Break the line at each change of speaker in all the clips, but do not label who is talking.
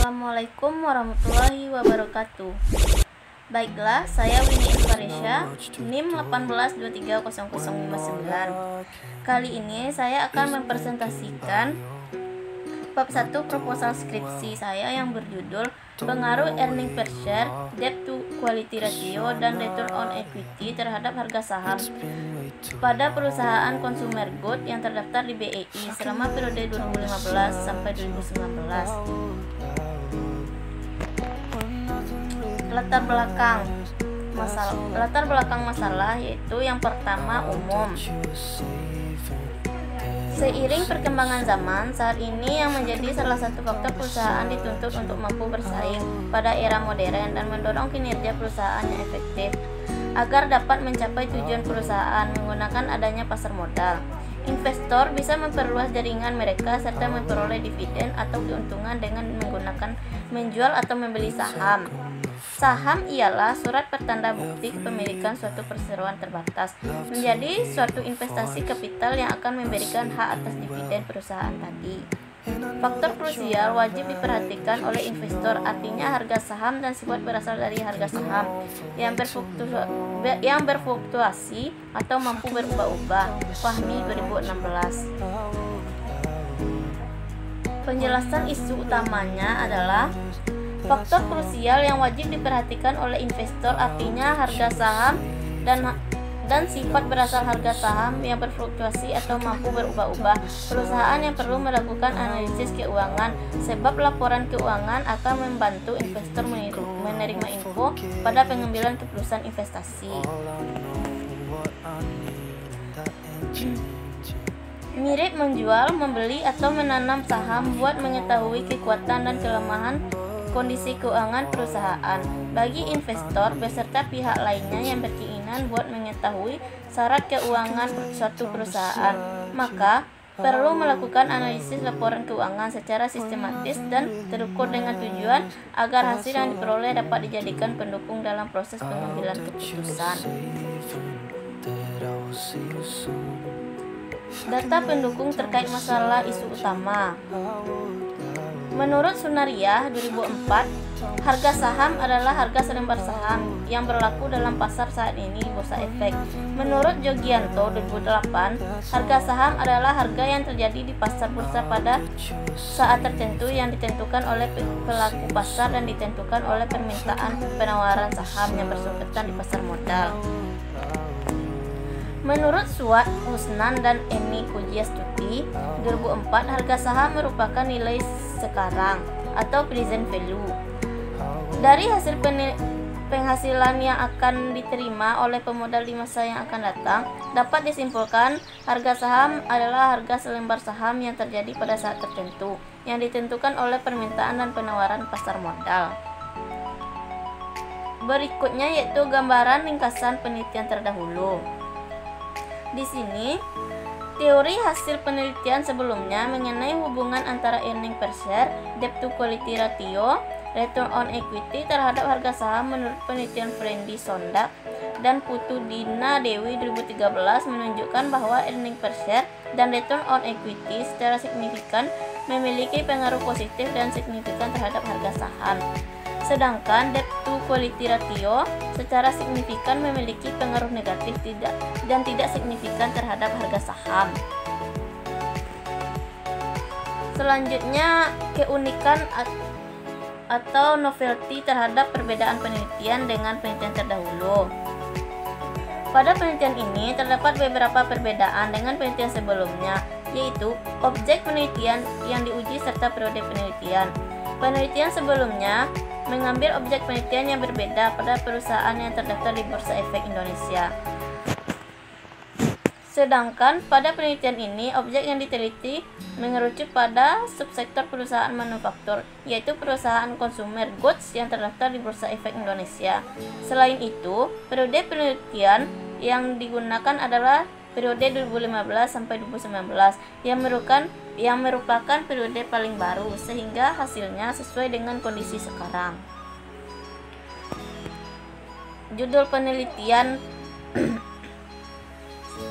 Assalamualaikum warahmatullahi wabarakatuh. Baiklah, saya Winnie Isfarisha, NIM 182300059. Kali ini saya akan mempresentasikan bab 1 proposal skripsi saya yang berjudul Pengaruh Earning Per Share, Debt to Quality Ratio, dan Return on Equity terhadap harga saham pada perusahaan consumer good yang terdaftar di BEI selama periode 2015 sampai 2019. Latar belakang masalah yaitu yang pertama umum. Seiring perkembangan zaman, saat ini yang menjadi salah satu faktor perusahaan dituntut untuk mampu bersaing pada era modern dan mendorong kinerja perusahaan yang efektif agar dapat mencapai tujuan perusahaan menggunakan adanya pasar modal. Investor bisa memperluas jaringan mereka serta memperoleh dividen atau keuntungan dengan menggunakan menjual atau membeli saham. Saham ialah surat pertanda bukti kepemilikan suatu perseroan terbatas, menjadi suatu investasi kapital yang akan memberikan hak atas dividen perusahaan tadi. Faktor krusial wajib diperhatikan oleh investor, artinya harga saham dan sifat berasal dari harga saham yang berfluktuasi atau mampu berubah-ubah. Fahmi 2016. Penjelasan isu utamanya adalah faktor krusial yang wajib diperhatikan oleh investor, artinya harga saham dan sifat berasal harga saham yang berfluktuasi atau mampu berubah-ubah. Perusahaan yang perlu melakukan analisis keuangan, sebab laporan keuangan akan membantu investor menerima info pada pengambilan keputusan investasi. Mirip menjual, membeli, atau menanam saham buat mengetahui kekuatan dan kelemahan kondisi keuangan perusahaan. Bagi investor beserta pihak lainnya yang berkeinginan buat mengetahui syarat keuangan suatu perusahaan, maka perlu melakukan analisis laporan keuangan secara sistematis dan terukur dengan tujuan agar hasil yang diperoleh dapat dijadikan pendukung dalam proses pengambilan keputusan. Data pendukung terkait masalah isu utama. Menurut Sunaria 2004, harga saham adalah harga selembar saham yang berlaku dalam pasar saat ini Bursa Efek. Menurut Jogianto 2008, harga saham adalah harga yang terjadi di pasar bursa pada saat tertentu yang ditentukan oleh pelaku pasar dan ditentukan oleh permintaan penawaran saham yang bersangkutan di pasar modal. Menurut Suat Husnan dan Eni Pujiastuti 2004, harga saham merupakan nilai sekarang atau present value. Dari hasil penghasilan yang akan diterima oleh pemodal di masa yang akan datang, dapat disimpulkan harga saham adalah harga selembar saham yang terjadi pada saat tertentu yang ditentukan oleh permintaan dan penawaran pasar modal. Berikutnya yaitu gambaran ringkasan penelitian terdahulu. Di sini, teori hasil penelitian sebelumnya mengenai hubungan antara earning per share, debt to quality ratio, return on equity terhadap harga saham menurut penelitian Friendly Sondak dan Putu Dina Dewi 2013 menunjukkan bahwa earning per share dan return on equity secara signifikan memiliki pengaruh positif dan signifikan terhadap harga saham. Sedangkan debt to quality ratio secara signifikan memiliki pengaruh negatif dan tidak signifikan terhadap harga saham. Selanjutnya, keunikan atau novelty terhadap perbedaan penelitian dengan penelitian terdahulu. Pada penelitian ini terdapat beberapa perbedaan dengan penelitian sebelumnya, yaitu objek penelitian yang diuji serta periode penelitian. Penelitian sebelumnya mengambil objek penelitian yang berbeda pada perusahaan yang terdaftar di Bursa Efek Indonesia. Sedangkan pada penelitian ini, objek yang diteliti mengerucut pada subsektor perusahaan manufaktur, yaitu perusahaan consumer goods yang terdaftar di Bursa Efek Indonesia. Selain itu, periode penelitian yang digunakan adalah periode 2015 sampai 2019 yang merupakan periode paling baru, sehingga hasilnya sesuai dengan kondisi sekarang. Judul penelitian.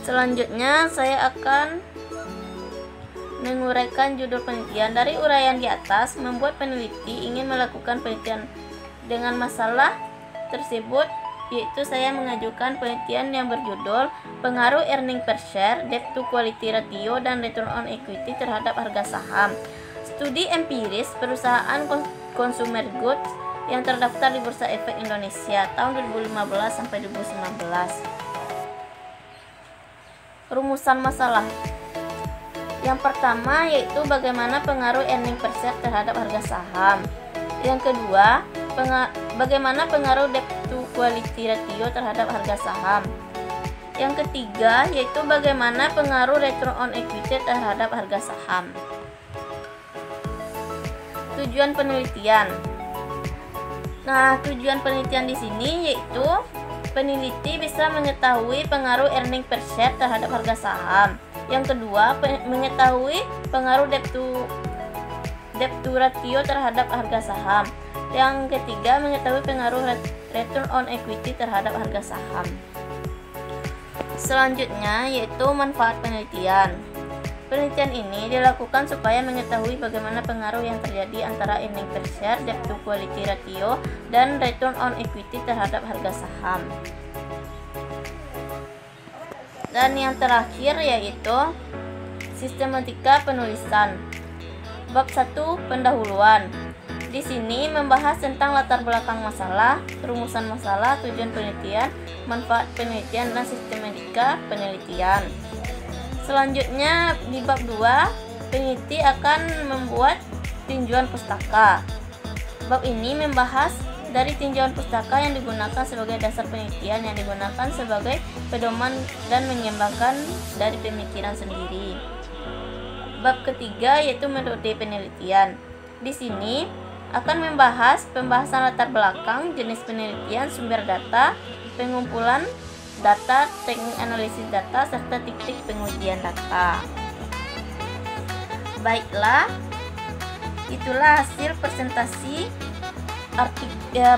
Selanjutnya saya akan Menguraikan judul penelitian. Dari uraian di atas, membuat peneliti ingin melakukan penelitian dengan masalah tersebut, yaitu saya mengajukan penelitian yang berjudul pengaruh earning per share, debt to quality ratio, dan return on equity terhadap harga saham. Studi empiris perusahaan consumer goods yang terdaftar di Bursa Efek Indonesia tahun 2015 sampai 2019. Rumusan masalah. Yang pertama yaitu bagaimana pengaruh earning per share terhadap harga saham. Yang kedua, bagaimana pengaruh debt to quality ratio terhadap harga saham. Yang ketiga yaitu bagaimana pengaruh return on equity terhadap harga saham. Tujuan penelitian. Nah, tujuan penelitian di sini yaitu peneliti bisa mengetahui pengaruh earning per share terhadap harga saham. Yang kedua, mengetahui pengaruh debt to ratio terhadap harga saham. Yang ketiga, mengetahui pengaruh return on equity terhadap harga saham. Selanjutnya yaitu manfaat penelitian. Penelitian ini dilakukan supaya mengetahui bagaimana pengaruh yang terjadi antara earning per share, debt to quality ratio, dan return on equity terhadap harga saham. Dan yang terakhir yaitu sistematika penulisan. Bab 1 pendahuluan. Di sini membahas tentang latar belakang masalah, rumusan masalah, tujuan penelitian, manfaat penelitian, dan sistematika penelitian. Selanjutnya di bab 2, peneliti akan membuat tinjauan pustaka. Bab ini membahas dari tinjauan pustaka yang digunakan sebagai dasar penelitian yang digunakan sebagai pedoman dan mengembangkan dari pemikiran sendiri. Bab ketiga yaitu metode penelitian. Di sini akan membahas pembahasan latar belakang, jenis penelitian, sumber data, pengumpulan data, teknik analisis data, serta teknik pengujian data. Baiklah, itulah hasil presentasi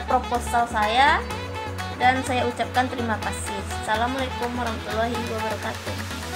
proposal saya, dan saya ucapkan terima kasih. Assalamualaikum warahmatullahi wabarakatuh.